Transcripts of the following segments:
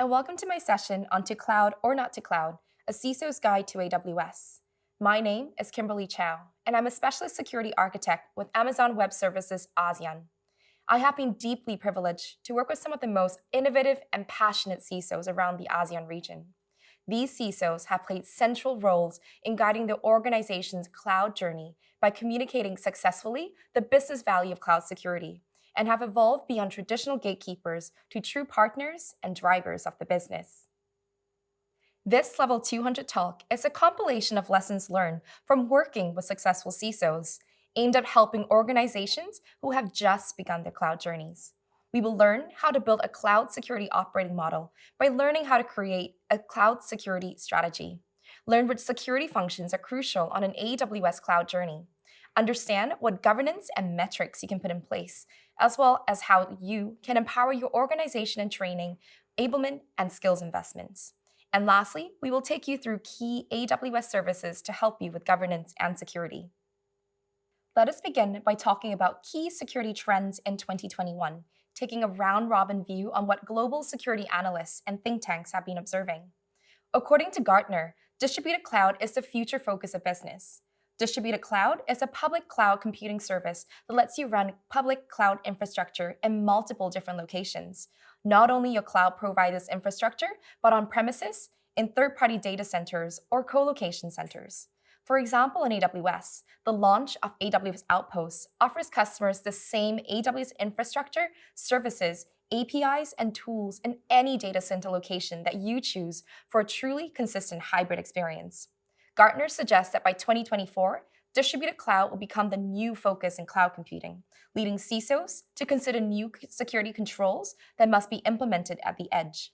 welcome to my session on To Cloud or Not to Cloud, a CISO's Guide to AWS. My name is Kimberly Chow, and I'm a specialist security architect with Amazon Web Services ASEAN. I have been deeply privileged to work with some of the most innovative and passionate CISOs around the ASEAN region. These CISOs have played central roles in guiding the organization's cloud journey by communicating successfully the business value of cloud security, and have evolved beyond traditional gatekeepers to true partners and drivers of the business. This Level 200 talk is a compilation of lessons learned from working with successful CISOs, aimed at helping organizations who have just begun their cloud journeys. We will learn how to build a cloud security operating model by learning how to create a cloud security strategy, learn which security functions are crucial on an AWS cloud journey, understand what governance and metrics you can put in place, as well as how you can empower your organization in training, enablement, and skills investments. And lastly, we will take you through key AWS services to help you with governance and security. Let us begin by talking about key security trends in 2021, taking a round-robin view on what global security analysts and think tanks have been observing. According to Gartner, distributed cloud is the future focus of business. Distributed cloud is a public cloud computing service that lets you run public cloud infrastructure in multiple different locations, not only your cloud provider's infrastructure, but on premises, in third-party data centers or co-location centers. For example, in AWS, the launch of AWS Outposts offers customers the same AWS infrastructure, services, APIs, and tools in any data center location that you choose for a truly consistent hybrid experience. Gartner suggests that by 2024, distributed cloud will become the new focus in cloud computing, leading CISOs to consider new security controls that must be implemented at the edge.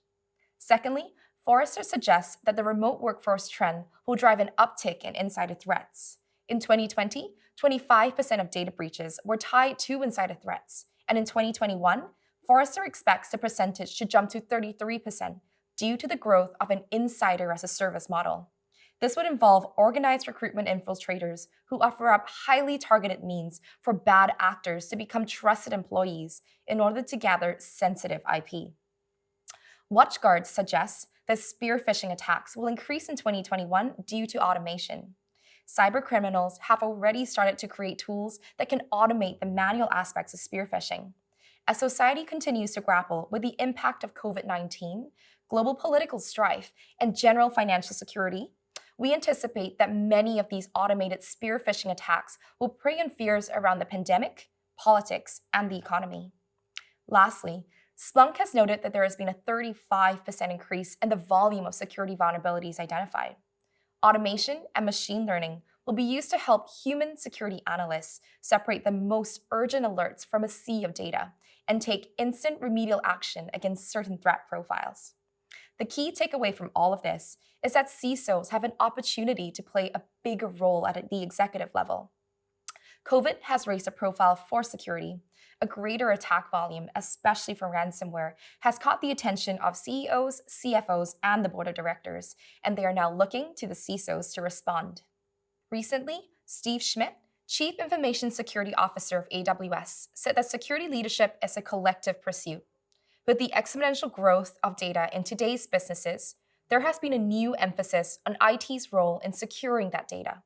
Secondly, Forrester suggests that the remote workforce trend will drive an uptick in insider threats. In 2020, 25% of data breaches were tied to insider threats, and in 2021, Forrester expects the percentage to jump to 33% due to the growth of an insider-as-a-service model. This would involve organized recruitment infiltrators who offer up highly targeted means for bad actors to become trusted employees in order to gather sensitive IP. WatchGuard suggests that spear phishing attacks will increase in 2021 due to automation. Cybercriminals have already started to create tools that can automate the manual aspects of spear phishing. As society continues to grapple with the impact of COVID-19, global political strife, and general financial security, we anticipate that many of these automated spear phishing attacks will prey on fears around the pandemic, politics, and the economy. Lastly, Splunk has noted that there has been a 35% increase in the volume of security vulnerabilities identified. Automation and machine learning will be used to help human security analysts separate the most urgent alerts from a sea of data and take instant remedial action against certain threat profiles. The key takeaway from all of this is that CISOs have an opportunity to play a bigger role at the executive level. COVID has raised the profile for security. A greater attack volume, especially from ransomware, has caught the attention of CEOs, CFOs, and the board of directors, and they are now looking to the CISOs to respond. Recently, Steve Schmidt, Chief Information Security Officer of AWS, said that security leadership is a collective pursuit. With the exponential growth of data in today's businesses, there has been a new emphasis on IT's role in securing that data.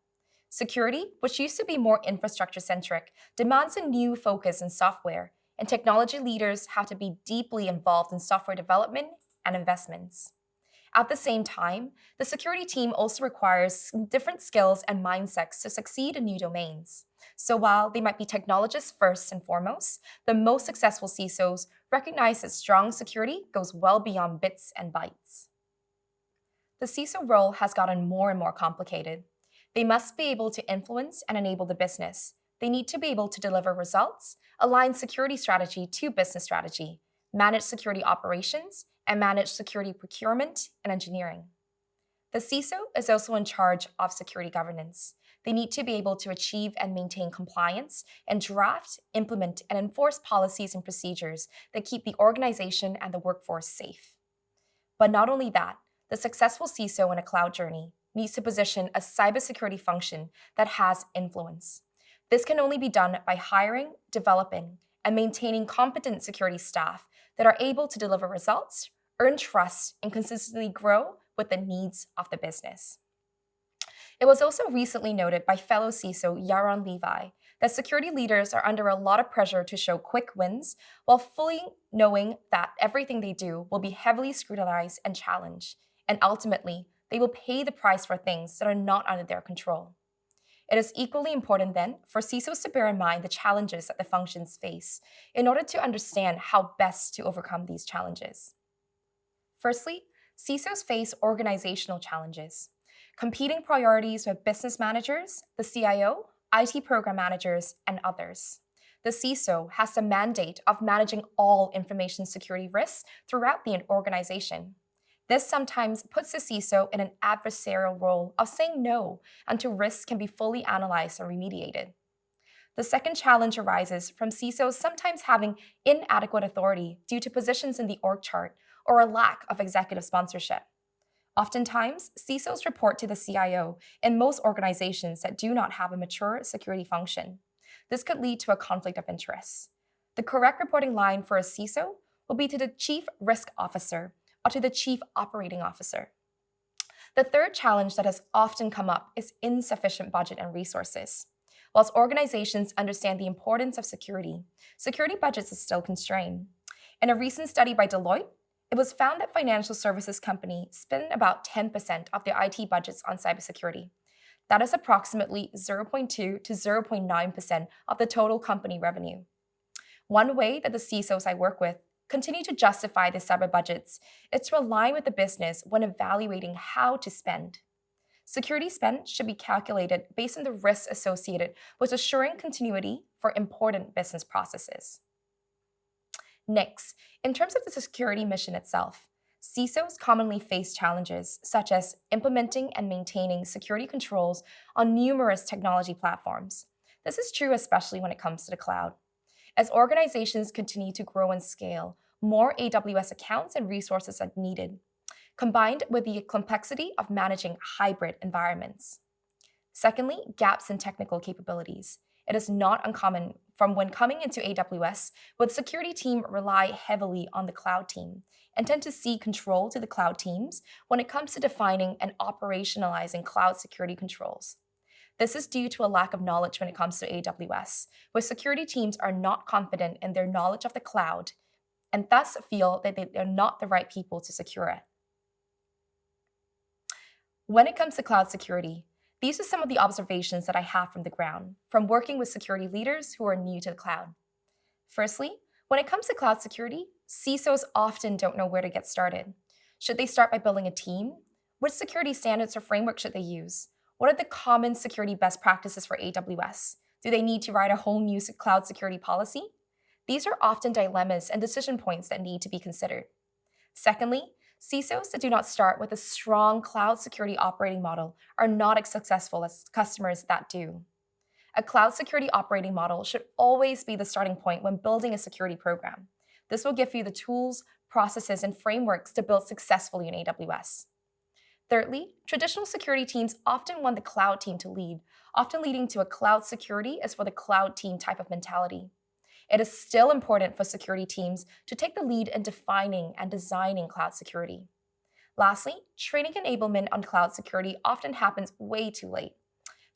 Security, which used to be more infrastructure-centric, demands a new focus in software, and technology leaders have to be deeply involved in software development and investments. At the same time, the security team also requires different skills and mindsets to succeed in new domains. So while they might be technologists first and foremost, the most successful CISOs recognize that strong security goes well beyond bits and bytes. The CISO role has gotten more and more complicated. They must be able to influence and enable the business. They need to be able to deliver results, align security strategy to business strategy, manage security operations, and manage security procurement and engineering. The CISO is also in charge of security governance. They need to be able to achieve and maintain compliance and draft, implement, and enforce policies and procedures that keep the organization and the workforce safe. But not only that, the successful CISO in a cloud journey needs to position a cybersecurity function that has influence. This can only be done by hiring, developing, and maintaining competent security staff that are able to deliver results, earn trust, and consistently grow with the needs of the business. It was also recently noted by fellow CISO Yaron Levi that security leaders are under a lot of pressure to show quick wins while fully knowing that everything they do will be heavily scrutinized and challenged, and ultimately, they will pay the price for things that are not under their control. It is equally important then for CISOs to bear in mind the challenges that the functions face in order to understand how best to overcome these challenges. Firstly, CISOs face organizational challenges, competing priorities with business managers, the CIO, IT program managers, and others. The CISO has the mandate of managing all information security risks throughout the organization. This sometimes puts the CISO in an adversarial role of saying no until risks can be fully analyzed and remediated. The second challenge arises from CISOs sometimes having inadequate authority due to positions in the org chart or a lack of executive sponsorship. Oftentimes, CISOs report to the CIO in most organizations that do not have a mature security function. This could lead to a conflict of interest. The correct reporting line for a CISO will be to the Chief Risk Officer or to the Chief Operating Officer. The third challenge that has often come up is insufficient budget and resources. Whilst organizations understand the importance of security budgets are still constrained. In a recent study by Deloitte, it was found that financial services companies spend about 10% of their IT budgets on cybersecurity. That is approximately 0.2 to 0.9% of the total company revenue. One way that the CISOs I work with continue to justify their cyber budgets is to align with the business when evaluating how to spend. Security spend should be calculated based on the risks associated with assuring continuity for important business processes. Next, in terms of the security mission itself, CISOs commonly face challenges such as implementing and maintaining security controls on numerous technology platforms. This is true especially when it comes to the cloud. As organizations continue to grow and scale, more AWS accounts and resources are needed, combined with the complexity of managing hybrid environments. Secondly, gaps in technical capabilities. It is not uncommon from when coming into AWS, would security team rely heavily on the cloud team and tend to cede control to the cloud teams when it comes to defining and operationalizing cloud security controls. This is due to a lack of knowledge when it comes to AWS, where security teams are not confident in their knowledge of the cloud and thus feel that they are not the right people to secure it. When it comes to cloud security, these are some of the observations that I have from the ground, from working with security leaders who are new to the cloud. Firstly, when it comes to cloud security, CISOs often don't know where to get started. Should they start by building a team? Which security standards or frameworks should they use? What are the common security best practices for AWS? Do they need to write a whole new cloud security policy? These are often dilemmas and decision points that need to be considered. Secondly, CISOs that do not start with a strong cloud security operating model are not as successful as customers that do. A cloud security operating model should always be the starting point when building a security program. This will give you the tools, processes, and frameworks to build successfully in AWS. Thirdly, traditional security teams often want the cloud team to lead, often leading to a cloud security as for the cloud team type of mentality. It is still important for security teams to take the lead in defining and designing cloud security. Lastly, training enablement on cloud security often happens way too late.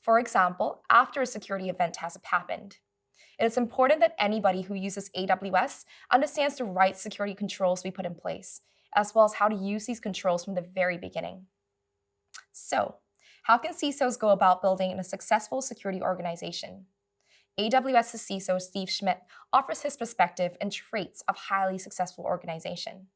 For example, after a security event has happened. It is important that anybody who uses AWS understands the right security controls we put in place, as well as how to use these controls from the very beginning. So, how can CISOs go about building a successful security organization? AWS's CISO Steve Schmidt offers his perspective and traits of highly successful organizations.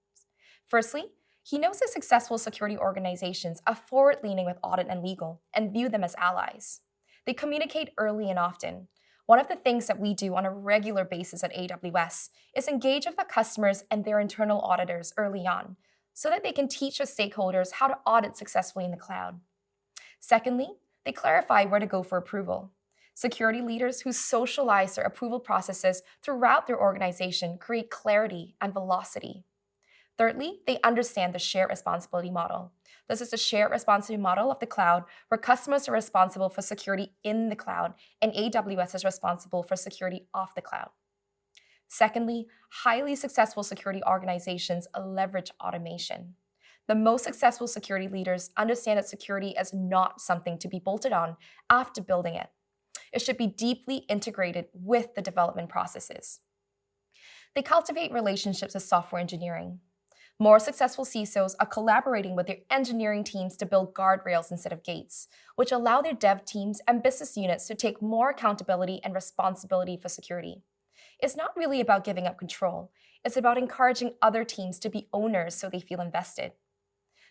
Firstly, he knows that successful security organizations are forward-leaning with audit and legal and view them as allies. They communicate early and often. One of the things that we do on a regular basis at AWS is engage with our customers and their internal auditors early on so that they can teach our stakeholders how to audit successfully in the cloud. Secondly, they clarify where to go for approval. Security leaders who socialize their approval processes throughout their organization create clarity and velocity. Thirdly, they understand the shared responsibility model. This is the shared responsibility model of the cloud, where customers are responsible for security in the cloud and AWS is responsible for security off the cloud. Secondly, highly successful security organizations leverage automation. The most successful security leaders understand that security is not something to be bolted on after building it. It should be deeply integrated with the development processes. They cultivate relationships with software engineering. More successful CISOs are collaborating with their engineering teams to build guardrails instead of gates, which allow their dev teams and business units to take more accountability and responsibility for security. It's not really about giving up control. It's about encouraging other teams to be owners so they feel invested.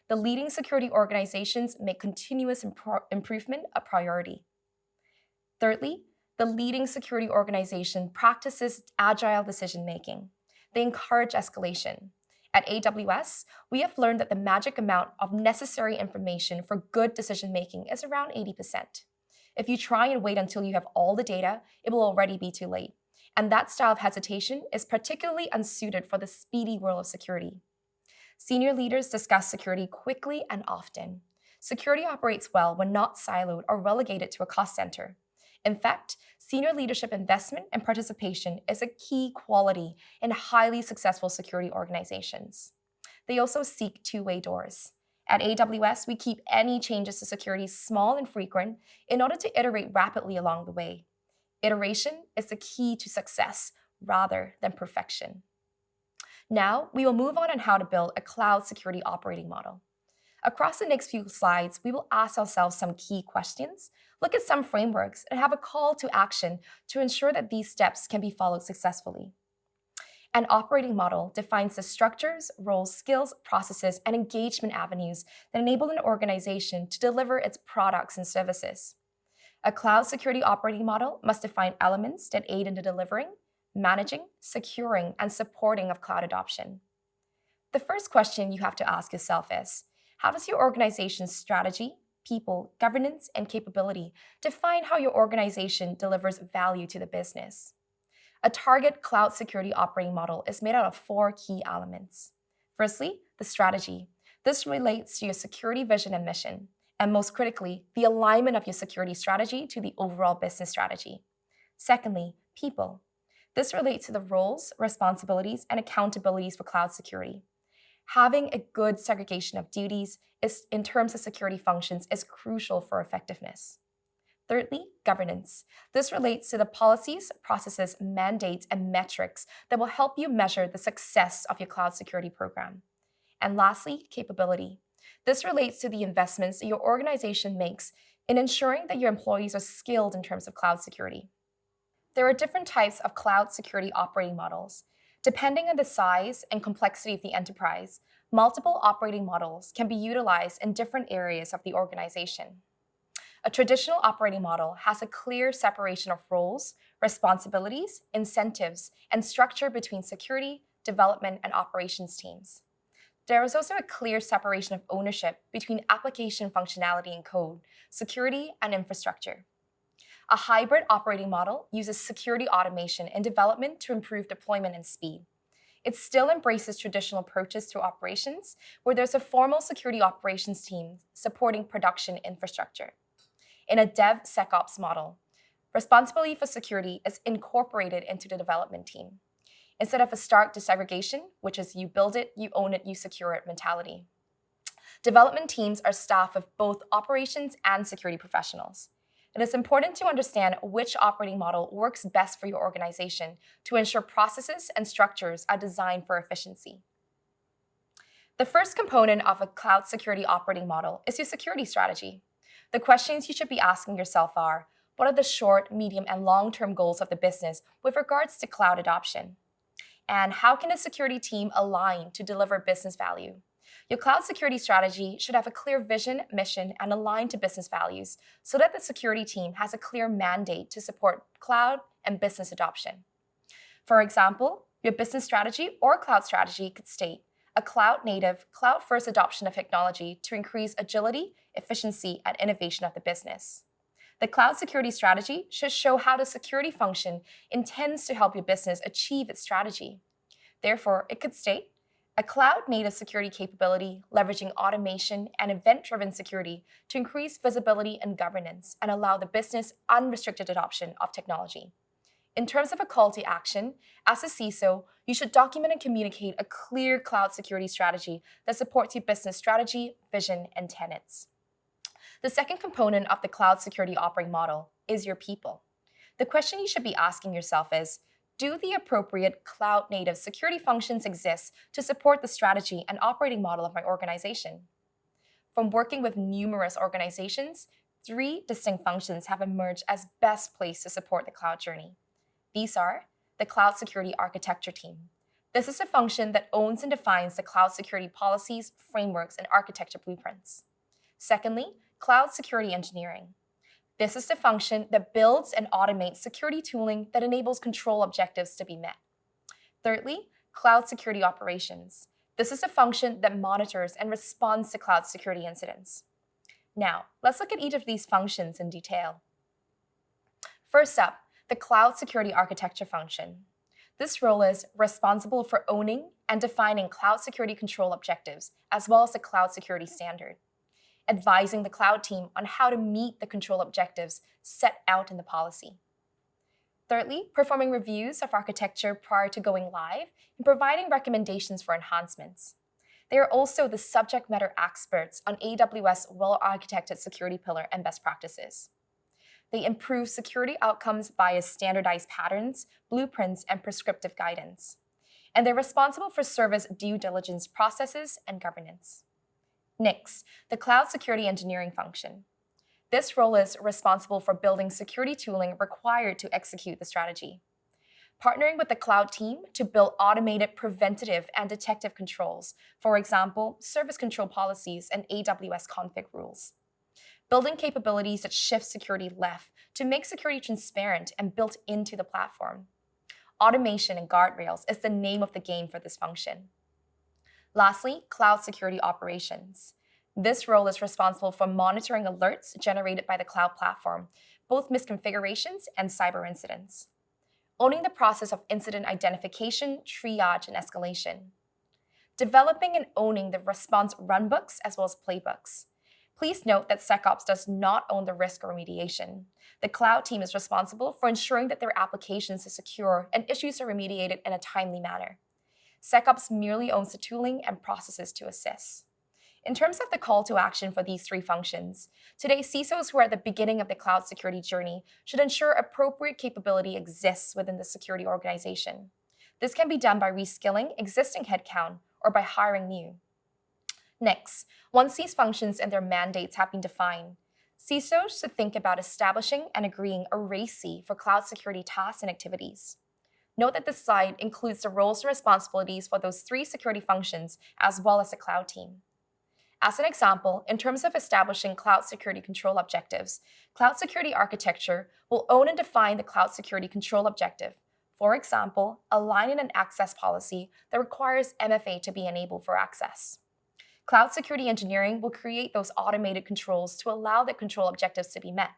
The leading security organizations make continuous improvement a priority. Thirdly, the leading security organization practices agile decision-making. They encourage escalation. At AWS, we have learned that the magic amount of necessary information for good decision-making is around 80%. If you try and wait until you have all the data, it will already be too late. And that style of hesitation is particularly unsuited for the speedy world of security. Senior leaders discuss security quickly and often. Security operates well when not siloed or relegated to a cost center. In fact, senior leadership investment and participation is a key quality in highly successful security organizations. They also seek two-way doors. At AWS, we keep any changes to security small and frequent in order to iterate rapidly along the way. Iteration is the key to success rather than perfection. Now, we will move on how to build a cloud security operating model. Across the next few slides, we will ask ourselves some key questions, look at some frameworks, and have a call to action to ensure that these steps can be followed successfully. An operating model defines the structures, roles, skills, processes, and engagement avenues that enable an organization to deliver its products and services. A cloud security operating model must define elements that aid in the delivering, managing, securing, and supporting of cloud adoption. The first question you have to ask yourself is, how does your organization's strategy, people, governance, and capability define how your organization delivers value to the business? A target cloud security operating model is made out of 4 key elements. Firstly, the strategy. This relates to your security vision and mission, and most critically, the alignment of your security strategy to the overall business strategy. Secondly, people. This relates to the roles, responsibilities, and accountabilities for cloud security. Having a good segregation of duties in terms of security functions is crucial for effectiveness. Thirdly, governance. This relates to the policies, processes, mandates, and metrics that will help you measure the success of your cloud security program. And lastly, capability. This relates to the investments that your organization makes in ensuring that your employees are skilled in terms of cloud security. There are different types of cloud security operating models. Depending on the size and complexity of the enterprise, multiple operating models can be utilized in different areas of the organization. A traditional operating model has a clear separation of roles, responsibilities, incentives, and structure between security, development, and operations teams. There is also a clear separation of ownership between application functionality and code, security, and infrastructure. A hybrid operating model uses security automation and development to improve deployment and speed. It still embraces traditional approaches to operations, where there's a formal security operations team supporting production infrastructure. In a DevSecOps model, responsibility for security is incorporated into the development team, instead of a stark disaggregation, which is you build it, you own it, you secure it mentality. Development teams are staff of both operations and security professionals. It is important to understand which operating model works best for your organization to ensure processes and structures are designed for efficiency. The first component of a cloud security operating model is your security strategy. The questions you should be asking yourself are, what are the short, medium, and long-term goals of the business with regards to cloud adoption? And how can a security team align to deliver business value? Your cloud security strategy should have a clear vision, mission, and align to business values so that the security team has a clear mandate to support cloud and business adoption. For example, your business strategy or cloud strategy could state a cloud-native, cloud-first adoption of technology to increase agility, efficiency, and innovation of the business. The cloud security strategy should show how the security function intends to help your business achieve its strategy. Therefore, it could state a cloud-native security capability leveraging automation and event-driven security to increase visibility and governance and allow the business unrestricted adoption of technology. In terms of a call to action, as a CISO, you should document and communicate a clear cloud security strategy that supports your business strategy, vision, and tenets. The second component of the cloud security operating model is your people. The question you should be asking yourself is, do the appropriate cloud-native security functions exist to support the strategy and operating model of my organization? From working with numerous organizations, 3 distinct functions have emerged as best placed to support the cloud journey. These are the Cloud Security Architecture team. This is a function that owns and defines the cloud security policies, frameworks, and architecture blueprints. Secondly, Cloud Security Engineering. This is the function that builds and automates security tooling that enables control objectives to be met. Thirdly, Cloud Security Operations. This is a function that monitors and responds to cloud security incidents. Now, let's look at each of these functions in detail. First up, the Cloud Security Architecture function. This role is responsible for owning and defining cloud security control objectives, as well as the cloud security standard, advising the cloud team on how to meet the control objectives set out in the policy. Thirdly, performing reviews of architecture prior to going live and providing recommendations for enhancements. They are also the subject matter experts on AWS well-architected security pillar and best practices. They improve security outcomes via standardized patterns, blueprints, and prescriptive guidance. And they're responsible for service due diligence processes and governance. Next, the Cloud Security Engineering function. This role is responsible for building security tooling required to execute the strategy, partnering with the cloud team to build automated preventative and detective controls, for example, service control policies and AWS config rules. Building capabilities that shift security left to make security transparent and built into the platform. Automation and guardrails is the name of the game for this function. Lastly, Cloud Security Operations. This role is responsible for monitoring alerts generated by the cloud platform, both misconfigurations and cyber incidents. Owning the process of incident identification, triage, and escalation. Developing and owning the response runbooks as well as playbooks. Please note that SecOps does not own the risk or remediation. The cloud team is responsible for ensuring that their applications are secure and issues are remediated in a timely manner. SecOps merely owns the tooling and processes to assist. In terms of the call to action for these 3 functions, today CISOs who are at the beginning of the cloud security journey should ensure appropriate capability exists within the security organization. This can be done by reskilling existing headcount or by hiring new. Next, once these functions and their mandates have been defined, CISOs should think about establishing and agreeing a RACI for cloud security tasks and activities. Note that this slide includes the roles and responsibilities for those 3 security functions as well as the cloud team. As an example, in terms of establishing cloud security control objectives, Cloud Security Architecture will own and define the cloud security control objective. For example, aligning an access policy that requires MFA to be enabled for access. Cloud Security Engineering will create those automated controls to allow the control objectives to be met.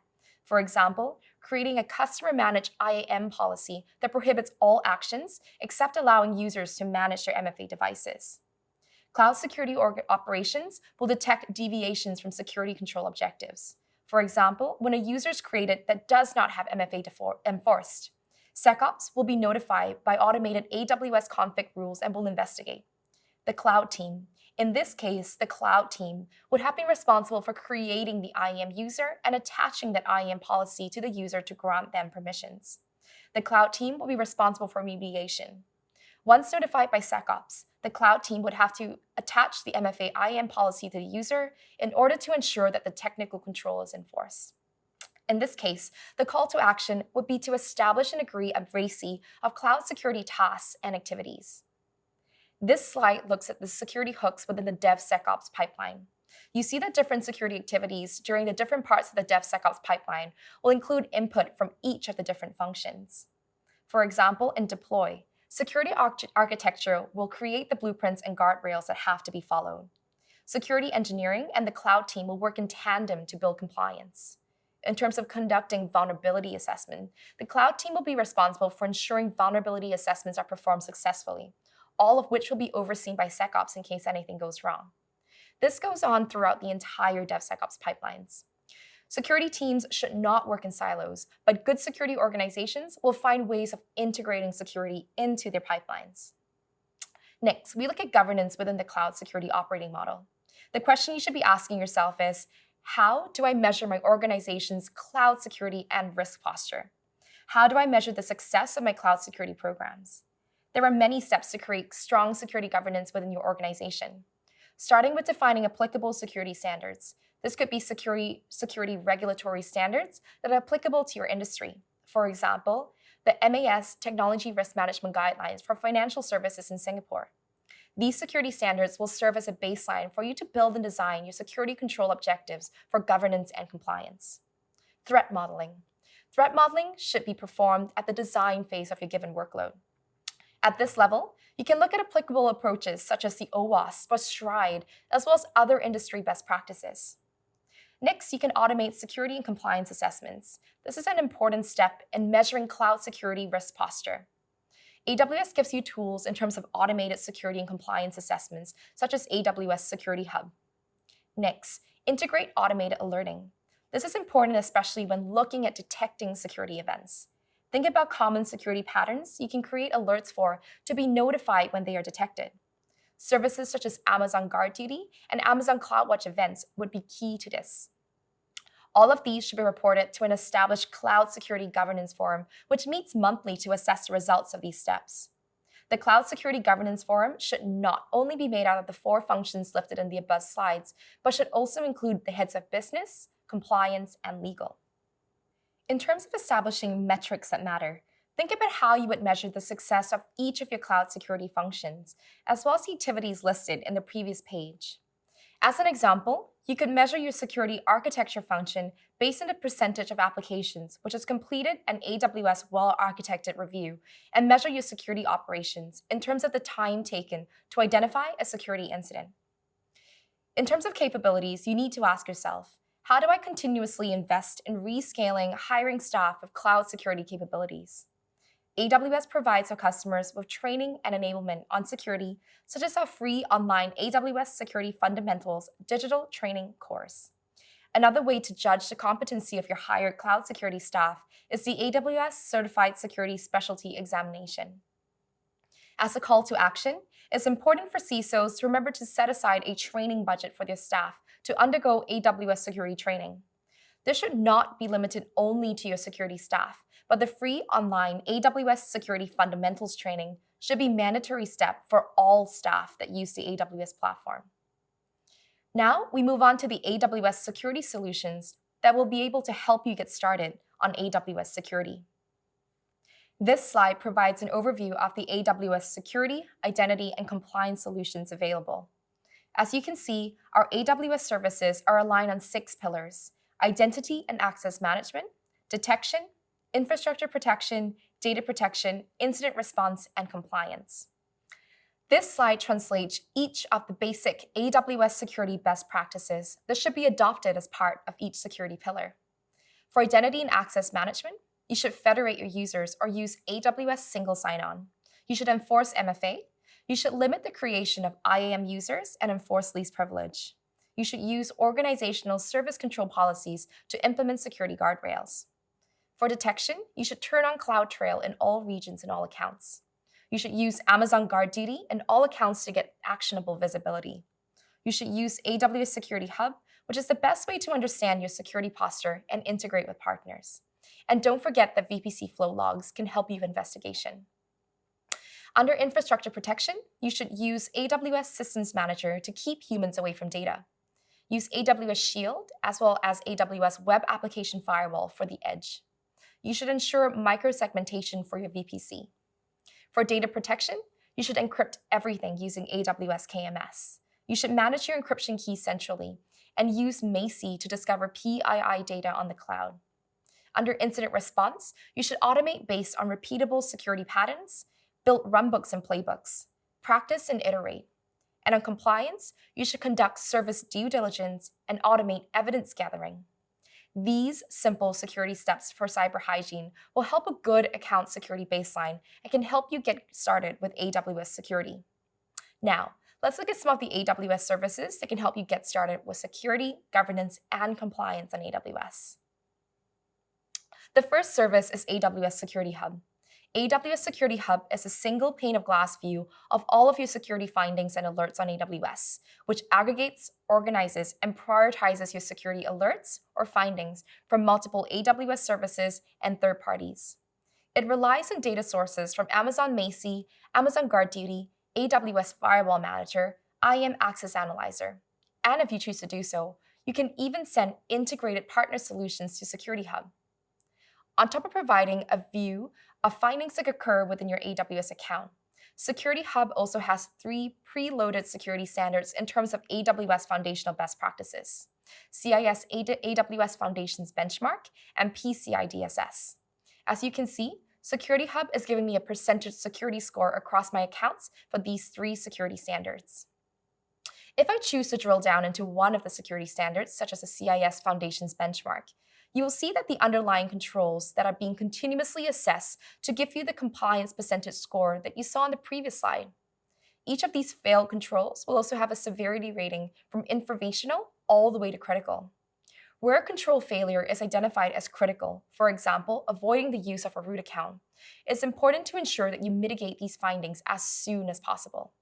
For example, creating a customer-managed IAM policy that prohibits all actions except allowing users to manage their MFA devices. Cloud Security Operations will detect deviations from security control objectives. For example, when a user is created that does not have MFA enforced, SecOps will be notified by automated AWS config rules and will investigate. The cloud team. In this case, the cloud team would have been responsible for creating the IAM user and attaching that IAM policy to the user to grant them permissions. The cloud team will be responsible for remediation. Once notified by SecOps, the cloud team would have to attach the MFA IAM policy to the user in order to ensure that the technical control is enforced. In this case, the call to action would be to establish and agree a RACI of cloud security tasks and activities. This slide looks at the security hooks within the DevSecOps pipeline. You see that different security activities during the different parts of the DevSecOps pipeline will include input from each of the different functions. For example, in deploy, security architecture will create the blueprints and guardrails that have to be followed. Security engineering and the cloud team will work in tandem to build compliance. In terms of conducting vulnerability assessment, the cloud team will be responsible for ensuring vulnerability assessments are performed successfully, all of which will be overseen by SecOps in case anything goes wrong. This goes on throughout the entire DevSecOps pipelines. Security teams should not work in silos, but good security organizations will find ways of integrating security into their pipelines. Next, we look at governance within the cloud security operating model. The question you should be asking yourself is, how do I measure my organization's cloud security and risk posture? How do I measure the success of my cloud security programs? There are many steps to create strong security governance within your organization. Starting with defining applicable security standards. This could be security regulatory standards that are applicable to your industry. For example, the MAS Technology Risk Management Guidelines for financial services in Singapore. These security standards will serve as a baseline for you to build and design your security control objectives for governance and compliance. Threat modeling. Threat modeling should be performed at the design phase of your given workload. At this level, you can look at applicable approaches such as the OWASP or STRIDE, as well as other industry best practices. Next, you can automate security and compliance assessments. This is an important step in measuring cloud security risk posture. AWS gives you tools in terms of automated security and compliance assessments, such as AWS Security Hub. Next, integrate automated alerting. This is important especially when looking at detecting security events. Think about common security patterns you can create alerts for to be notified when they are detected. Services such as Amazon Guard Duty and Amazon CloudWatch events would be key to this. All of these should be reported to an established cloud security governance forum, which meets monthly to assess the results of these steps. The Cloud Security Governance Forum should not only be made out of the 4 functions listed in the above slides, but should also include the heads of business, compliance, and legal. In terms of establishing metrics that matter, think about how you would measure the success of each of your cloud security functions, as well as the activities listed in the previous page. As an example, you could measure your security architecture function based on the percentage of applications which has completed an AWS well-architected review, and measure your security operations in terms of the time taken to identify a security incident. In terms of capabilities, you need to ask yourself, how do I continuously invest in rescaling, hiring staff with cloud security capabilities? AWS provides our customers with training and enablement on security, such as our free online AWS Security Fundamentals digital training course. Another way to judge the competency of your hired cloud security staff is the AWS Certified Security Specialty Examination. As a call to action, it's important for CISOs to remember to set aside a training budget for their staff to undergo AWS security training. This should not be limited only to your security staff, but the free online AWS Security Fundamentals training should be a mandatory step for all staff that use the AWS platform. Now, we move on to the AWS security solutions that will be able to help you get started on AWS security. This slide provides an overview of the AWS security, identity, and compliance solutions available. As you can see, our AWS services are aligned on 6 pillars: identity and access management, detection, infrastructure protection, data protection, incident response, and compliance. This slide translates each of the basic AWS security best practices that should be adopted as part of each security pillar. For identity and access management, you should federate your users or use AWS single sign-on. You should enforce MFA. You should limit the creation of IAM users and enforce least privilege. You should use organizational service control policies to implement security guardrails. For detection, you should turn on CloudTrail in all regions and all accounts. You should use Amazon Guard Duty in all accounts to get actionable visibility. You should use AWS Security Hub, which is the best way to understand your security posture and integrate with partners. And don't forget that VPC flow logs can help you with investigation. Under infrastructure protection, you should use AWS Systems Manager to keep humans away from data. Use AWS Shield as well as AWS Web Application Firewall for the edge. You should ensure microsegmentation for your VPC. For data protection, you should encrypt everything using AWS KMS. You should manage your encryption keys centrally and use Macie to discover PII data on the cloud. Under incident response, you should automate based on repeatable security patterns, build runbooks and playbooks, practice and iterate. And on compliance, you should conduct service due diligence and automate evidence gathering. These simple security steps for cyber hygiene will help a good account security baseline and can help you get started with AWS security. Now, Let's look at some of the AWS services that can help you get started with security, governance, and compliance on AWS. The first service is AWS Security Hub. AWS Security Hub is a single pane of glass view of all of your security findings and alerts on AWS, which aggregates, organizes, and prioritizes your security alerts or findings from multiple AWS services and third parties. It relies on data sources from Amazon Macie, Amazon GuardDuty, AWS Firewall Manager, IAM Access Analyzer. And if you choose to do so, you can even send integrated partner solutions to Security Hub. On top of providing a view of findings that occur within your AWS account, Security Hub also has 3 preloaded security standards in terms of AWS foundational best practices: CIS AWS Foundations Benchmark and PCI DSS. As you can see, Security Hub is giving me a percentage security score across my accounts for these 3 security standards. If I choose to drill down into one of the security standards, such as the CIS Foundations Benchmark, you will see that the underlying controls that are being continuously assessed to give you the compliance percentage score that you saw on the previous slide. Each of these failed controls will also have a severity rating from informational all the way to critical. Where a control failure is identified as critical, for example, avoiding the use of a root account, it's important to ensure that you mitigate these findings as soon as possible.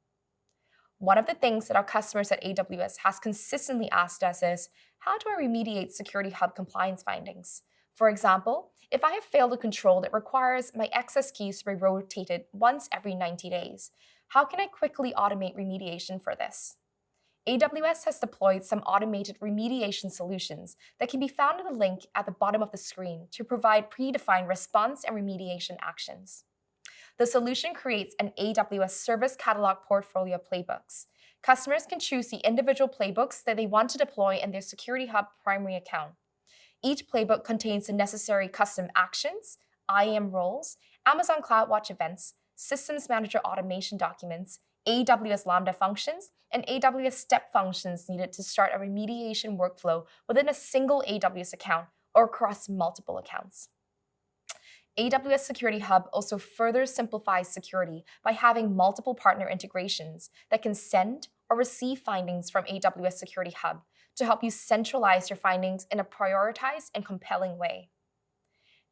One of the things that our customers at AWS has consistently asked us is, how do I remediate Security Hub compliance findings? For example, if I have failed a control that requires my access keys to be rotated once every 90 days, how can I quickly automate remediation for this? AWS has deployed some automated remediation solutions that can be found in the link at the bottom of the screen to provide predefined response and remediation actions. The solution creates an AWS Service Catalog portfolio of playbooks. Customers can choose the individual playbooks that they want to deploy in their Security Hub primary account. Each playbook contains the necessary custom actions, IAM roles, Amazon CloudWatch events, Systems Manager automation documents, AWS Lambda functions, and AWS step functions needed to start a remediation workflow within a single AWS account or across multiple accounts. AWS Security Hub also further simplifies security by having multiple partner integrations that can send or receive findings from AWS Security Hub to help you centralize your findings in a prioritized and compelling way.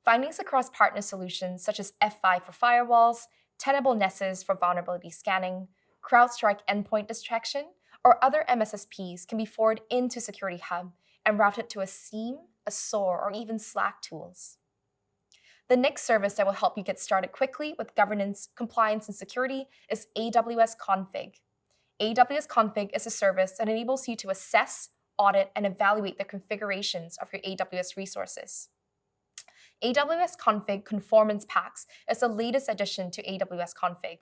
Findings across partner solutions such as F5 for firewalls, Tenable Nessus for vulnerability scanning, CrowdStrike endpoint detection, or other MSSPs can be forwarded into Security Hub and routed to a SIEM, a SOAR, or even Slack tools. The next service that will help you get started quickly with governance, compliance, and security is AWS Config. AWS Config is a service that enables you to assess, audit, and evaluate the configurations of your AWS resources. AWS Config Conformance Packs is the latest addition to AWS Config.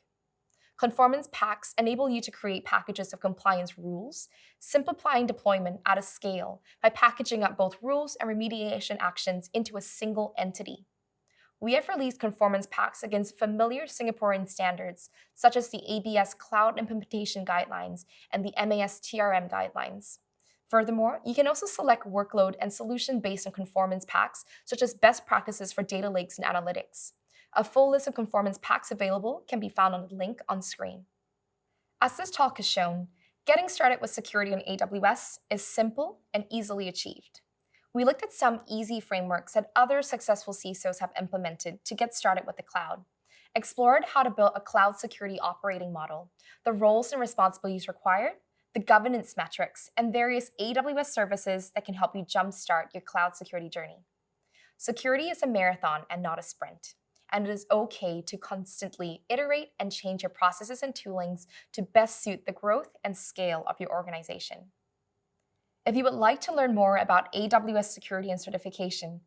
Conformance packs enable you to create packages of compliance rules, simplifying deployment at a scale by packaging up both rules and remediation actions into a single entity. We have released conformance packs against familiar Singaporean standards, such as the ABS Cloud Implementation Guidelines and the MAS TRM Guidelines. Furthermore, you can also select workload and solution based on conformance packs, such as best practices for data lakes and analytics. A full list of conformance packs available can be found on the link on screen. As this talk has shown, getting started with security on AWS is simple and easily achieved. We looked at some easy frameworks that other successful CISOs have implemented to get started with the cloud, explored how to build a cloud security operating model, the roles and responsibilities required, the governance metrics, and various AWS services that can help you jumpstart your cloud security journey. Security is a marathon and not a sprint, and it is okay to constantly iterate and change your processes and toolings to best suit the growth and scale of your organization. If you would like to learn more about AWS security and certification,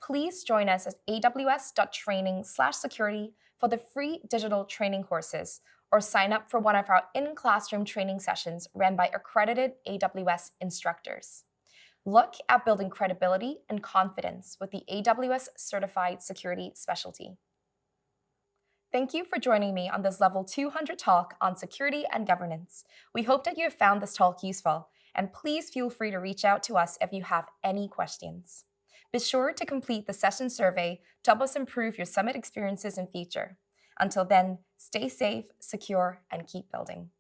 please join us at aws.training/security for the free digital training courses, or sign up for one of our in-classroom training sessions run by accredited AWS instructors. Look at building credibility and confidence with the AWS Certified Security Specialty. Thank you for joining me on this Level 200 talk on security and governance. We hope that you have found this talk useful, and please feel free to reach out to us if you have any questions. Be sure to complete the session survey to help us improve your summit experiences in future. Until then, stay safe, secure, and keep building.